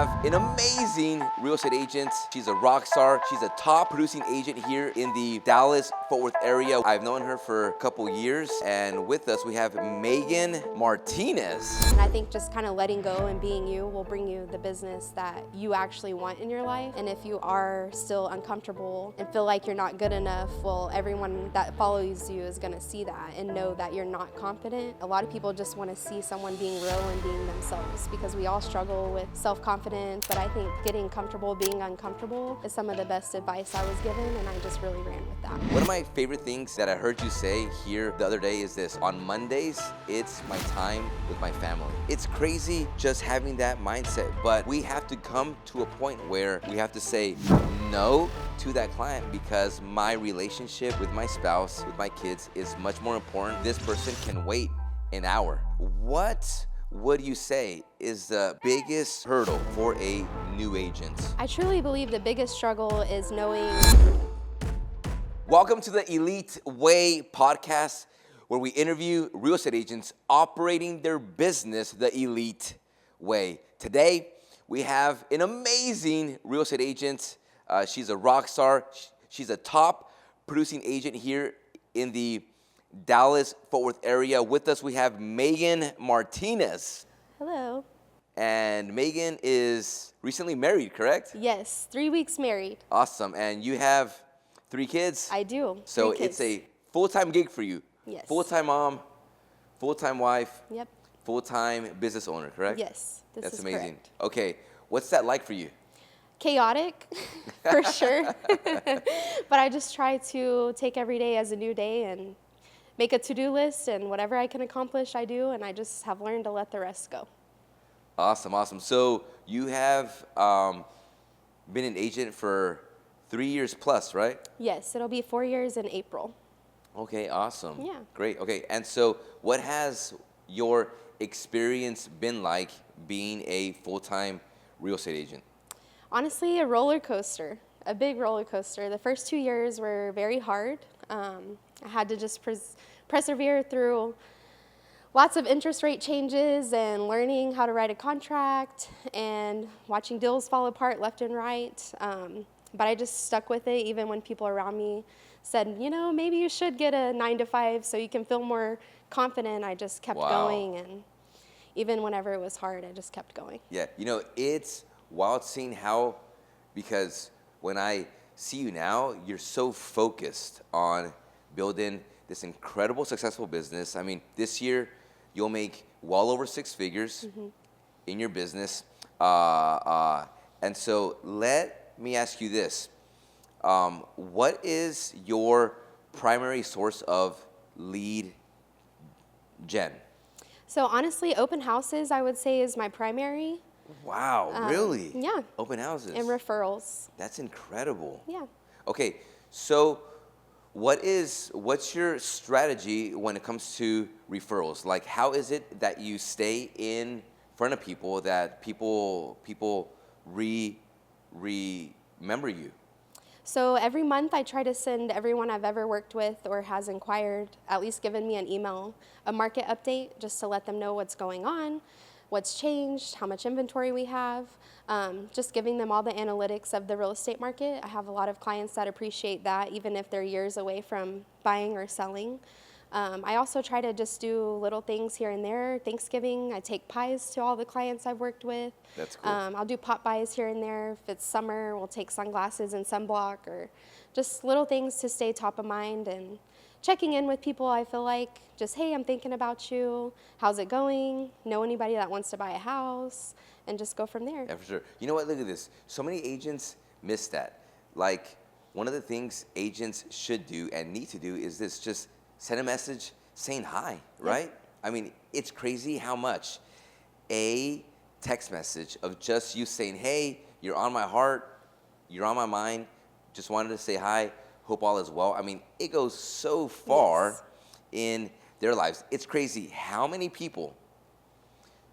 have an amazing real estate agent. She's a rock star. She's a top producing agent here in the Dallas-Fort Worth area. I've known her for a couple years, and with us we have Meaghan Martinez. And I think just kind of letting go and being you will bring you the business that you actually want in your life. And if you are still uncomfortable and feel like you're not good enough, well, everyone that follows you is going to see that and know that you're not confident. A lot of people just want to see someone being real and being themselves, because we all struggle with self-confidence, but I think getting comfortable being uncomfortable is some of the best advice I was given, and I just really ran with that. One of my favorite things that I heard you say here the other day is this: on Mondays, it's my time with my family. It's crazy just having that mindset, but we have to come to a point where we have to say no to that client because my relationship with my spouse, with my kids, is much more important. This person can wait an hour. What would you say is the biggest hurdle for a new agent? I truly believe the biggest struggle is knowing. Welcome to the Elite Way podcast, where we interview real estate agents operating their business the elite way. Today, we have an amazing real estate agent. She's a rock star. She's a top producing agent here in the Dallas-Fort Worth area. With us, we have Meaghan Martinez. Hello. And Meaghan is recently married, correct? Yes, 3 weeks married. Awesome. And you have 3 kids? I do. So 3 kids. It's a full-time gig for you. Yes. Full-time mom, full-time wife, Yep. full-time business owner, correct? Yes, this That's is amazing. correct. Okay, what's that like for you? Chaotic, for sure. But I just try to take every day as a new day and make a to-do list, and whatever I can accomplish, I do, and I just have learned to let the rest go. Awesome, awesome. So you have been an agent for 3 years plus, right? Yes, it'll be 4 years in April. Okay, awesome. Yeah. Great. Okay, and so what has your experience been like being a full-time real estate agent? Honestly, a roller coaster, a big roller coaster. The first 2 years were very hard. I had to just persevere through lots of interest rate changes and learning how to write a contract and watching deals fall apart left and right. But I just stuck with it even when people around me said, you know, maybe you should get a 9-to-5 so you can feel more confident. I just kept going, and even whenever it was hard, I just kept going. Yeah, you know, it's wild seeing how, because when I see you now, you're so focused on building this incredible, successful business. I mean, this year, you'll make well over 6 figures in your business. And so let me ask you this. What is your primary source of lead gen? So honestly, open houses, I would say, is my primary. Wow, really? Yeah. Open houses. And referrals. That's incredible. Yeah. Okay, so what's your strategy when it comes to referrals? Like, how is it that you stay in front of people, that people remember you? So every month I try to send everyone I've ever worked with or has inquired, at least given me an email, a market update, just to let them know what's going on, what's changed, how much inventory we have, just giving them all the analytics of the real estate market. I have a lot of clients that appreciate that, even if they're years away from buying or selling. I also try to just do little things here and there. Thanksgiving, I take pies to all the clients I've worked with. That's cool. I'll do pop buys here and there. If it's summer, we'll take sunglasses and sunblock, or just little things to stay top of mind, and checking in with people. I feel like just, hey, I'm thinking about you. How's it going? Know anybody that wants to buy a house? And just go from there. Yeah, for sure. You know what? Look at this. So many agents miss that. Like, one of the things agents should do and need to do is this: just send a message saying hi, right? Yep. I mean, it's crazy how much a text message of just you saying, hey, you're on my heart, you're on my mind, just wanted to say hi, hope all is well. I mean, it goes so far in their lives. It's crazy how many people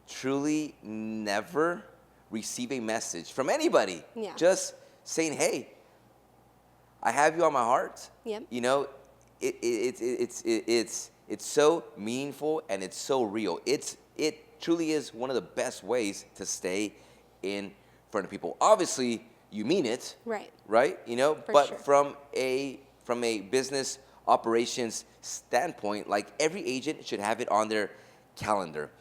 truly never receive a message from anybody. Yeah. Just saying, hey, I have you on my heart. Yep. You know, it's so meaningful and it's so real. It truly is one of the best ways to stay in front of people. Obviously, you mean it, Right. right? You know, For but sure. from a business operations standpoint, like every agent should have it on their calendar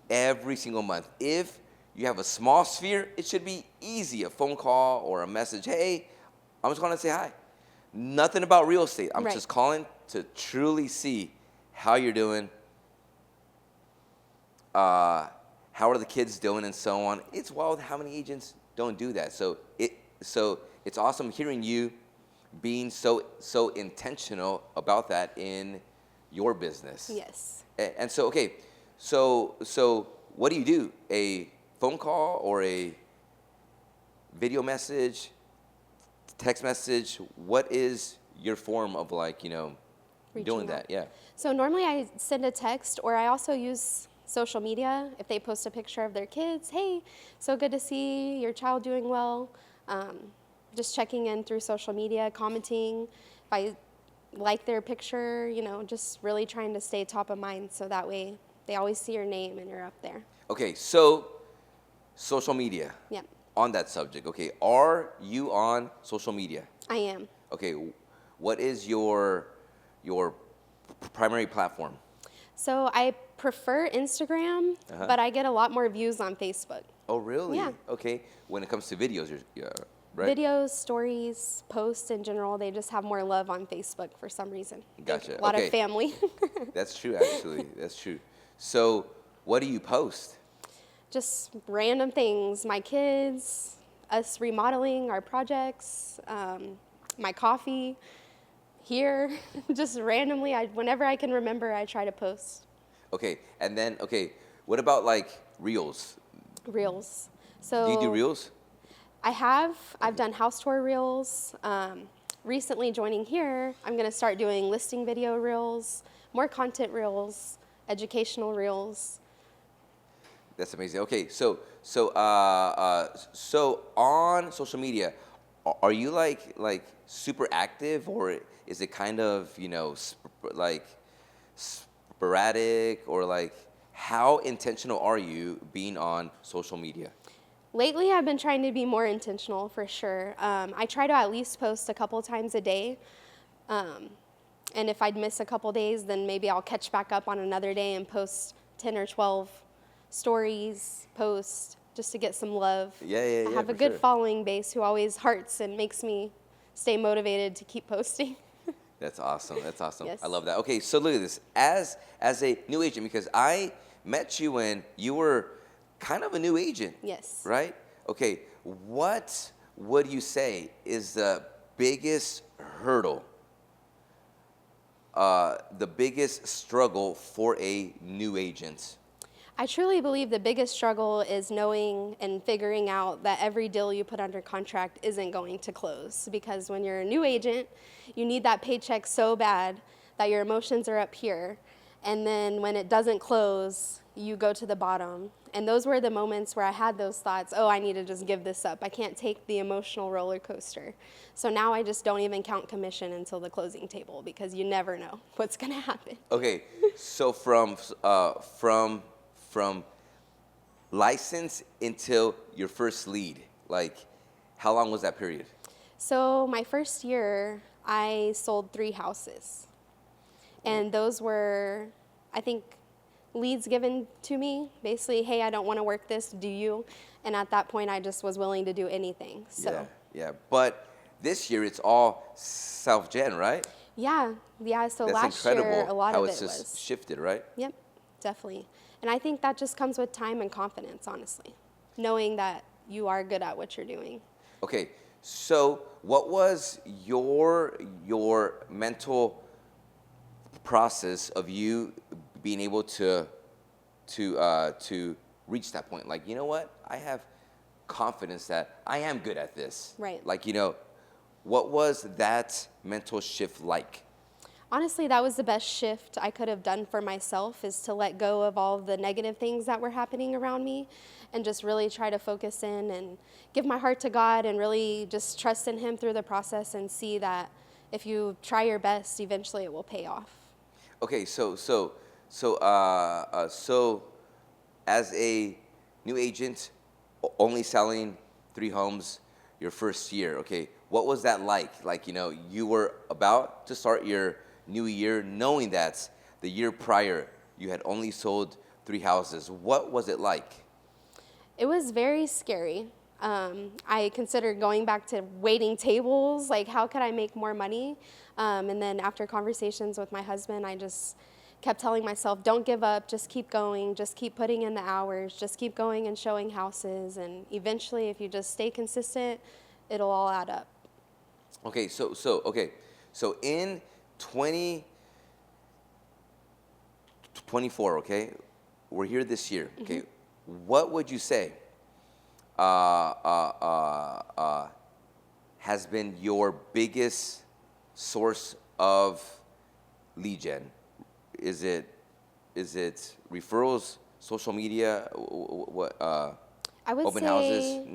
every single month. If you have a small sphere, it should be easy. A phone call or a message. Hey, I'm just calling to say hi. Nothing about real estate. I'm Right. just calling to truly see how you're doing, how are the kids doing, and so on. It's wild how many agents don't do that. So it's awesome hearing you being so intentional about that in your business. Yes. And so okay, so what do you do? A phone call or a video message, text message? What is your form of like, Reaching doing out. that? Yeah. So normally I send a text, or I also use social media. If they post a picture of their kids, hey, so good to see your child doing well. Just checking in through social media, commenting. If I like their picture, just really trying to stay top of mind, so that way they always see your name and you're up there. Okay, so social media. Yeah, On that subject, okay, are you on social media? I am. Okay, what is your primary platform? So I prefer Instagram, but I get a lot more views on Facebook. Oh, really? Yeah. Okay, when it comes to videos, right? Videos, stories, posts in general, they just have more love on Facebook for some reason. I think Gotcha. A lot Okay. of family. That's true, actually. That's true. So, what do you post? Just random things. My kids, us remodeling our projects, my coffee here. Just randomly, whenever I can remember, I try to post Okay, and then, okay, what about like reels? reels. So Do you do reels? I've done house tour reels. Recently joining here, I'm going to start doing listing video reels, more content reels, educational reels. That's amazing. Okay, so on social media, are you like super active, or is it kind of like sporadic, or like how intentional are you being on social media? Lately, I've been trying to be more intentional for sure. I try to at least post a couple times a day. And if I'd miss a couple days, then maybe I'll catch back up on another day and post 10 or 12 stories, posts, just to get some love. Yeah, I have a for good sure. following base who always hearts and makes me stay motivated to keep posting. That's awesome. That's awesome. Yes. I love that. Okay, so look at this. As a new agent, because I met you when you were kind of a new agent. Yes. Right? Okay, what would you say is the biggest hurdle, the biggest struggle for a new agent? I truly believe the biggest struggle is knowing and figuring out that every deal you put under contract isn't going to close. Because when you're a new agent, you need that paycheck so bad that your emotions are up here. And then when it doesn't close, you go to the bottom. And those were the moments where I had those thoughts, oh, I need to just give this up. I can't take the emotional roller coaster. So now I just don't even count commission until the closing table, because you never know what's going to happen. Okay, so from license until your first lead, like how long was that period? So my first year, I sold 3 houses. And those were, I think, leads given to me. Basically, hey, I don't want to work this, do you? And at that point, I just was willing to do anything. So Yeah. But this year, it's all self-gen, right? yeah. So That's last incredible year, a lot how of it's it just was. shifted, right? Yep, definitely. And I think that just comes with time and confidence, honestly. Knowing that you are good at what you're doing. Okay, so what was your mental process of you being able to reach that point? Like, you know what? I have confidence that I am good at this. Right. Like, what was that mental shift like? Honestly, that was the best shift I could have done for myself, is to let go of all the negative things that were happening around me and just really try to focus in and give my heart to God and really just trust in Him through the process and see that if you try your best, eventually it will pay off. Okay, so as a new agent, only selling 3 homes your first year. Okay, what was that like? Like, you were about to start your new year knowing that the year prior you had only sold 3 houses. What was it like? It was very scary. I considered going back to waiting tables, like how could I make more money? And then after conversations with my husband, I just kept telling myself, don't give up, just keep going, just keep putting in the hours, just keep going and showing houses. And eventually, if you just stay consistent, it'll all add up. Okay, so in 2024, okay, we're here this year. Okay, what would you say has been your biggest source of lead gen? Is it referrals, social media, I would open say houses?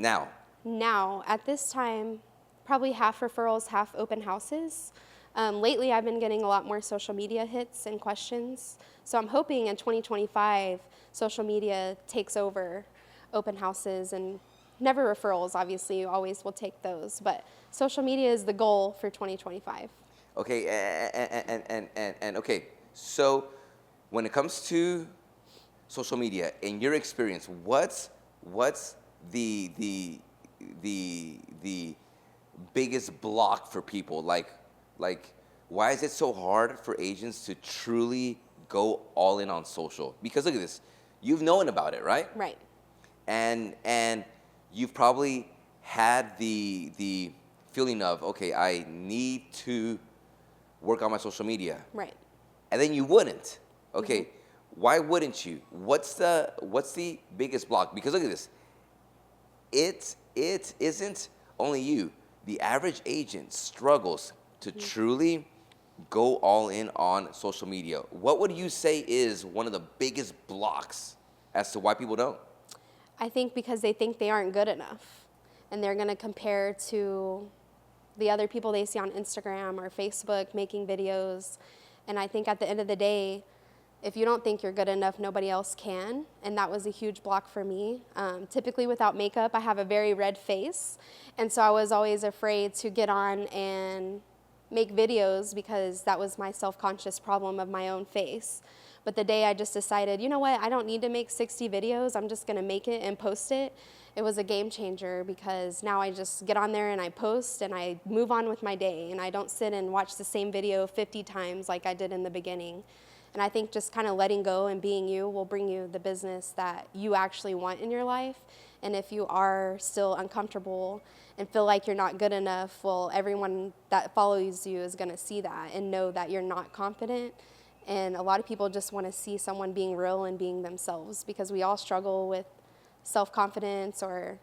now, at this time, probably half referrals, half open houses. Lately, I've been getting a lot more social media hits and questions. So I'm hoping in 2025, social media takes over open houses and never referrals. Obviously, you always will take those. But social media is the goal for 2025. Okay, and okay, so when it comes to social media, in your experience, what's the biggest block for people? Like, why is it so hard for agents to truly go all in on social? Because look at this, you've known about it, right? Right. And you've probably had the feeling of, okay, I need to work on my social media. Right. And then you wouldn't. Okay, why wouldn't you? What's the biggest block? Because look at this. It isn't only you. The average agent struggles to truly go all in on social media. What would you say is one of the biggest blocks as to why people don't? I think because they think they aren't good enough, and they're going to compare to the other people they see on Instagram or Facebook making videos. And I think at the end of the day, if you don't think you're good enough, nobody else can. And that was a huge block for me. Typically without makeup, I have a very red face. And so I was always afraid to get on and make videos because that was my self-conscious problem of my own face. But the day I just decided, you know what, I don't need to make 60 videos, I'm just gonna make it and post it, it was a game changer because now I just get on there and I post and I move on with my day and I don't sit and watch the same video 50 times like I did in the beginning. And I think just kind of letting go and being you will bring you the business that you actually want in your life. And if you are still uncomfortable and feel like you're not good enough, well, everyone that follows you is gonna see that and know that you're not confident. And a lot of people just want to see someone being real and being themselves because we all struggle with self-confidence or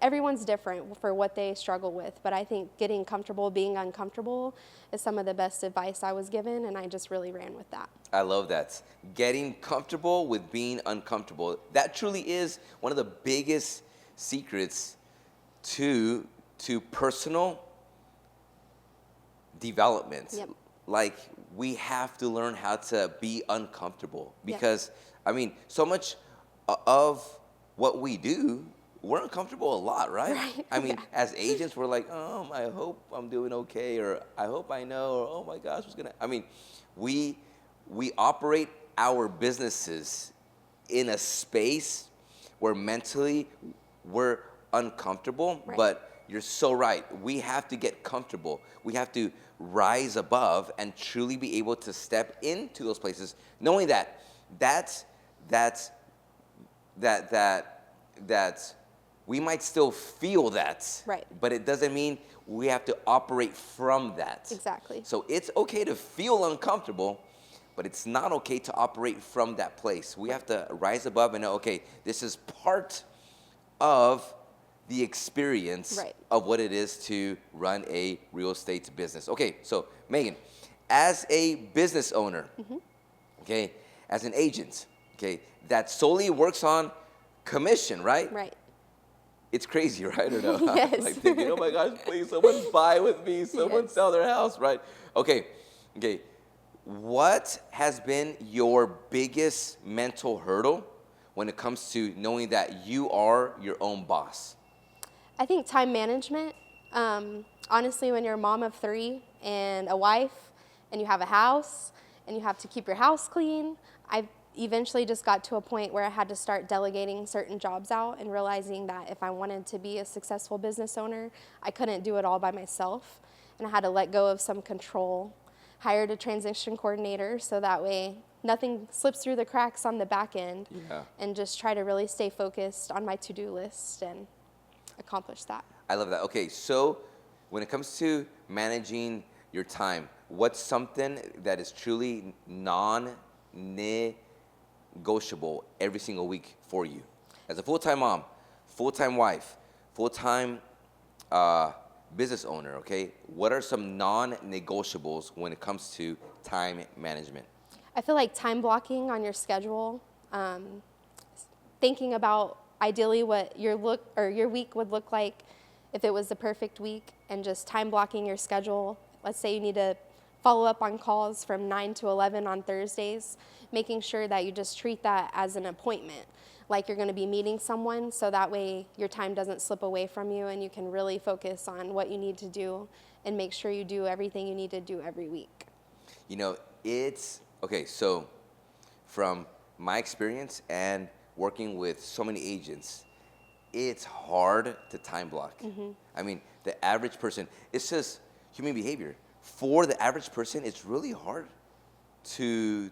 everyone's different for what they struggle with. But I think getting comfortable being uncomfortable is some of the best advice I was given, and I just really ran with that. I love that. Getting comfortable with being uncomfortable. That truly is one of the biggest secrets to personal development. Yep. Like, we have to learn how to be uncomfortable because, I mean, so much of what we do, we're uncomfortable a lot, right? Right. I mean, as agents, we're like, I hope I'm doing okay, or I hope I know, or oh my gosh, what's gonna, I mean, we operate our businesses in a space where mentally we're uncomfortable, Right. but you're so right. We have to get comfortable. We have to rise above and truly be able to step into those places, knowing that we might still feel that, Right. but it doesn't mean we have to operate from that. Exactly. So it's okay to feel uncomfortable, but it's not okay to operate from that place. We have to rise above and know, okay, this is part of the experience Right. of what it is to run a real estate business. Okay, so Meaghan, as a business owner, okay, as an agent, okay, that solely works on commission, right? Right. It's crazy, right? Or no? Yes. Like thinking, oh my gosh, please, someone buy with me, someone Yes. sell their house, right? Okay. What has been your biggest mental hurdle when it comes to knowing that you are your own boss? I think time management. Honestly, when you're a mom of 3 and a wife and you have a house and you have to keep your house clean, I eventually just got to a point where I had to start delegating certain jobs out and realizing that if I wanted to be a successful business owner, I couldn't do it all by myself. And I had to let go of some control, hired a transition coordinator so that way nothing slips through the cracks on the back end, and just try to really stay focused on my to-do list and accomplish that. I love that. Okay, so when it comes to managing your time, what's something that is truly non-negotiable every single week for you? As a full-time mom, full-time wife, full-time business owner, okay? What are some non-negotiables when it comes to time management? I feel like time blocking on your schedule, thinking about ideally what your week would look like if it was the perfect week, and just time blocking your schedule. Let's say you need to follow up on calls from 9 to 11 on Thursdays, making sure that you just treat that as an appointment, like you're going to be meeting someone, so that way your time doesn't slip away from you and you can really focus on what you need to do and make sure you do everything you need to do every week. You know, it's, okay, so from my experience and working with so many agents, it's hard to time block. I mean, the average person, it's just human behavior. For the average person, it's really hard to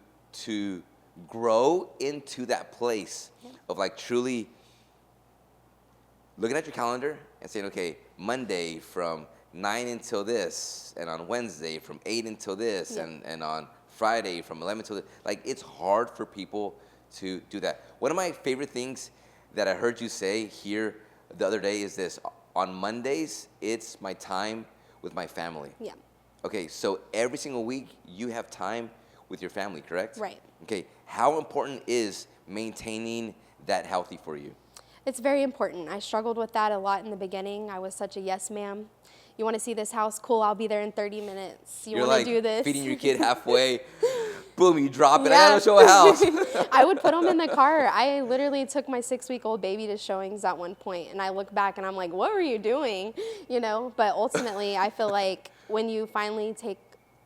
grow into that place of like truly looking at your calendar and saying, okay, Monday from 9 until this, and on Wednesday from 8 until this, and on Friday from 11 till this. Like, it's hard for people to do that. One of my favorite things that I heard you say here the other day is this: on Mondays, it's my time with my family. Yeah. Okay, so every single week you have time with your family, correct? Right. Okay, how important is maintaining that healthy for you? It's very important. I struggled with that a lot in the beginning. I was such a yes, ma'am. You want to see this house? Cool, I'll be there in 30 minutes. You want to do this? Feeding your kid halfway. Boom, you drop it. I gotta show a house. I would put them in the car. I literally took my 6-week-old baby to showings at one point, and I look back and I'm like, what were you doing? You know, but ultimately I feel like when you finally take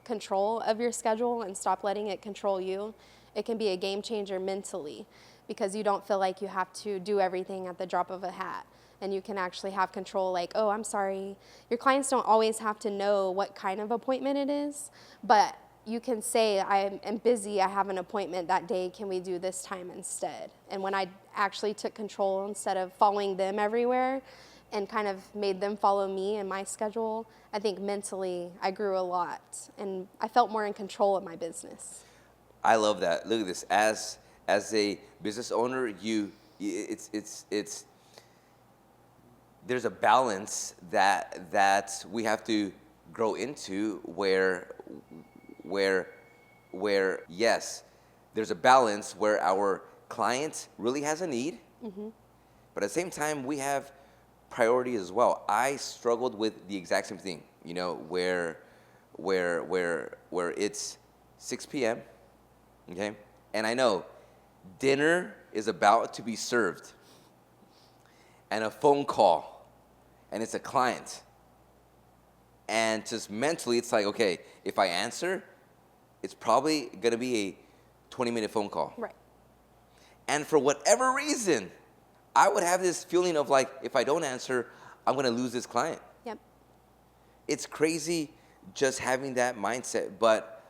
control of your schedule and stop letting it control you, it can be a game changer mentally, because you don't feel like you have to do everything at the drop of a hat. And you can actually have control, like, oh, I'm sorry. Your clients don't always have to know what kind of appointment it is, but you can say, I am busy, I have an appointment that day, can we do this time instead? And when I actually took control instead of following them everywhere and kind of made them follow me and my schedule, I think mentally I grew a lot and I felt more in control of my business. I love that. Look at this. As a business owner, there's a balance that we have to grow into where yes, there's a balance where our client really has a need, but at the same time we have priorities as well. I struggled with the exact same thing, you know, where it's 6 p.m., okay, and I know dinner is about to be served, and a phone call, and it's a client. And just mentally, it's like, okay, if I answer, it's probably going to be a 20-minute phone call. Right. And for whatever reason, I would have this feeling of like, if I don't answer, I'm going to lose this client. Yep. It's crazy just having that mindset, but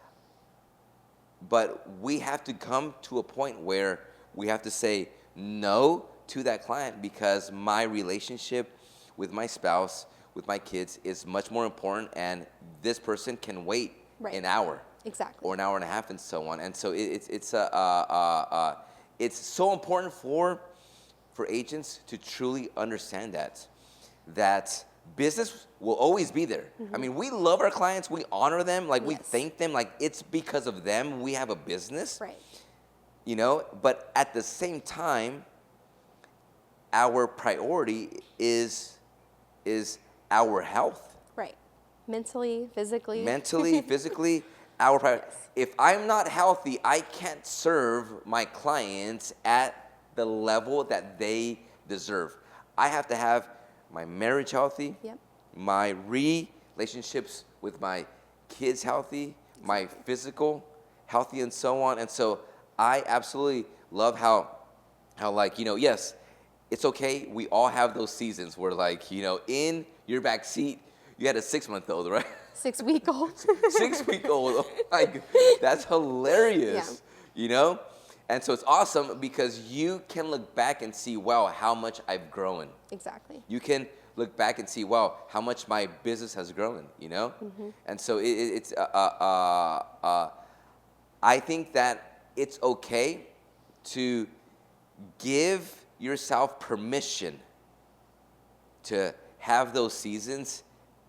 we have to come to a point where we have to say no to that client, because my relationship with my spouse, with my kids, is much more important, and this person can wait an hour, exactly, or an hour and a half, and so on. And so it's so important for agents to truly understand that business will always be there. I mean, we love our clients, we honor them, like we thank them, like it's because of them we have a business, right? You know, but at the same time, our priority is our health. Right. Mentally, physically. Mentally, physically, our priority. Yes. If I'm not healthy, I can't serve my clients at the level that they deserve. I have to have my marriage healthy, Yep. my relationships with my kids healthy, my physical healthy, and so on. And so I absolutely love how like, yes, it's okay. We all have those seasons where, like, in your back seat, you had a 6-month-old, right? 6-week-old. 6-week-old. Oh my God, that's hilarious. And so it's awesome because you can look back and see, wow, how much I've grown. Exactly. You can look back and see, wow, how much my business has grown, And so I think that it's okay to give yourself permission to have those seasons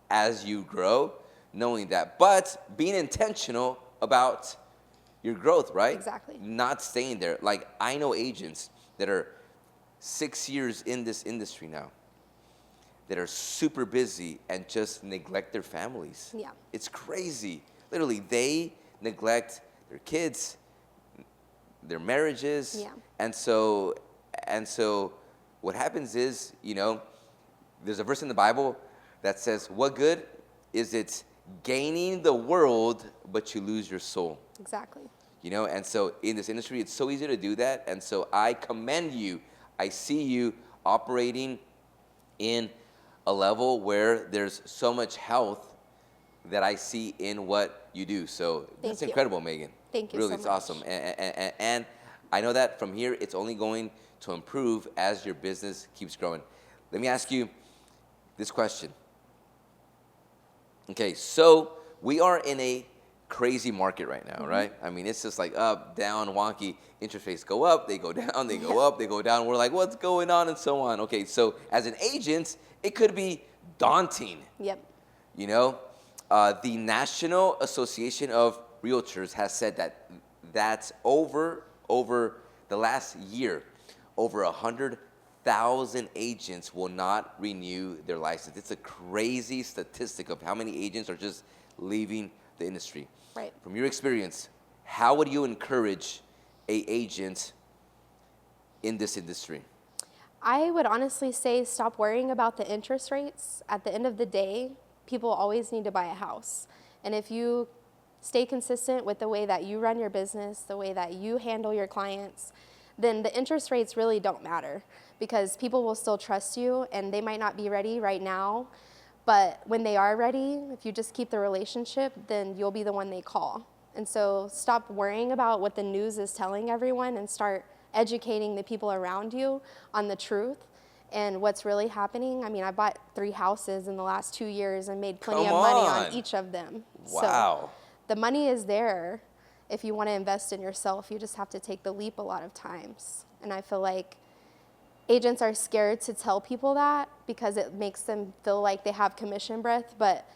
as you grow, knowing that, but being intentional about your growth, right? Exactly. Not staying there. Like, I know agents that are 6 years in this industry now that are super busy and just neglect their families. Yeah. It's crazy. Literally, they neglect their kids, their marriages. Yeah. And so what happens is, there's a verse in the Bible that says, what good is it gaining the world, but you lose your soul? Exactly. And so in this industry, it's so easy to do that. And so I commend you. I see you operating in a level where there's so much health that I see in what you do. So that's incredible, Meaghan. Thank you really, so it's much. awesome. And I know that from here, it's only going to improve as your business keeps growing. Let me ask you this question. Okay, so we are in a crazy market right now, right? I mean, it's just like up, down, wonky. Interest rates go up, they go down, they go up, they go down. We're like, what's going on, and so on. Okay, so as an agent, it could be daunting. Yep. The National Association of Realtors has said that's over the last year, over 100,000 agents will not renew their license. It's a crazy statistic of how many agents are just leaving the industry. Right. From your experience, how would you encourage an agent in this industry? I would honestly say stop worrying about the interest rates. At the end of the day, people always need to buy a house. And if you stay consistent with the way that you run your business, the way that you handle your clients, then the interest rates really don't matter because people will still trust you and they might not be ready right now. But when they are ready, if you just keep the relationship, then you'll be the one they call. And so stop worrying about what the news is telling everyone and start educating the people around you on the truth and what's really happening. I mean, I bought 3 houses in the last 2 years and made plenty of money on each of them. Wow. So the money is there if you want to invest in yourself. You just have to take the leap a lot of times. And I feel like agents are scared to tell people that because it makes them feel like they have commission breath. But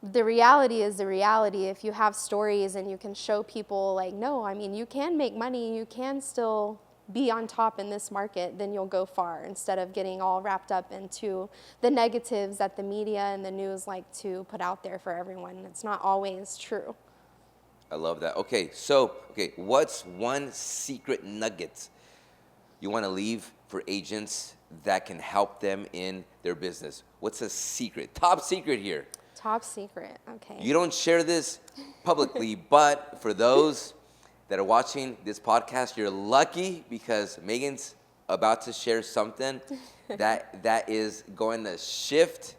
the reality is the reality. If you have stories and you can show people like, no, I mean, you can make money, you can still be on top in this market, then you'll go far instead of getting all wrapped up into the negatives that the media and the news like to put out there for everyone. It's not always true. I love that. Okay, so, what's one secret nugget you want to leave for agents that can help them in their business? What's a secret? Top secret here. Top secret, okay. You don't share this publicly, but for those that are watching this podcast, you're lucky because Meaghan's about to share something that is going to shift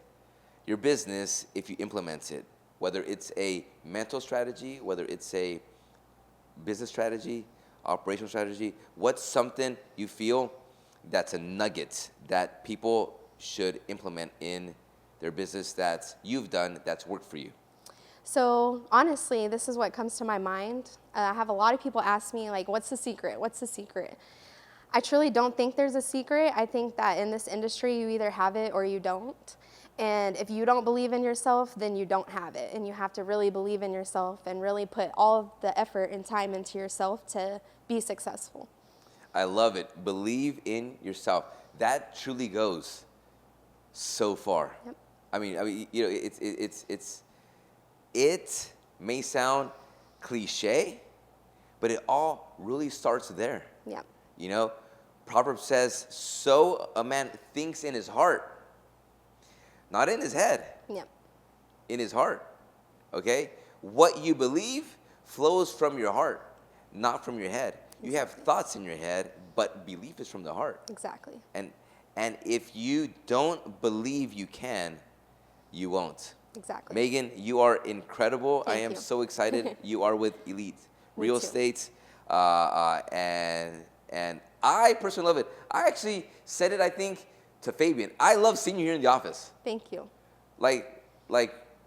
your business if you implement it. Whether it's a mental strategy, whether it's a business strategy, operational strategy, what's something you feel that's a nugget that people should implement in their business that you've done that's worked for you? So honestly, this is what comes to my mind. I have a lot of people ask me, like, what's the secret? What's the secret? I truly don't think there's a secret. I think that in this industry, you either have it or you don't. And if you don't believe in yourself, then you don't have it. And you have to really believe in yourself and really put all of the effort and time into yourself to be successful. I love it. Believe in yourself. That truly goes so far. Yep. I mean, it may sound cliche, but it all really starts there. Yep. Proverbs says, so a man thinks in his heart, not in his head, Yep. in his heart. Okay? What you believe flows from your heart, not from your head. You have thoughts in your head, but belief is from the heart. Exactly. And if you don't believe you can, you won't. Exactly. Meaghan, you are incredible. I Thank am you. so excited. You are with Elite Real too. Estate, and I personally love it. I actually said it, I think, to Fabian. I love seeing you here in the office. Thank you. Like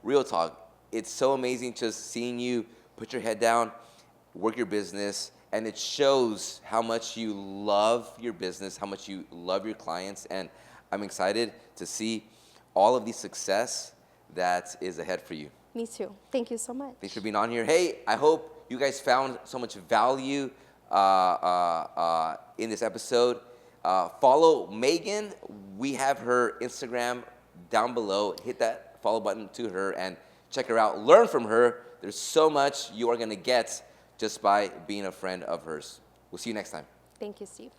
real talk. It's so amazing just seeing you put your head down, work your business, and it shows how much you love your business, how much you love your clients, and I'm excited to see all of the success that is ahead for you. Me too. Thank you so much. Thanks for being on here. Hey, I hope you guys found so much value in this episode. Follow Meaghan. We have her Instagram down below. Hit that follow button to her and check her out. Learn from her. There's so much you are going to get just by being a friend of hers. We'll see you next time. Thank you, Steve.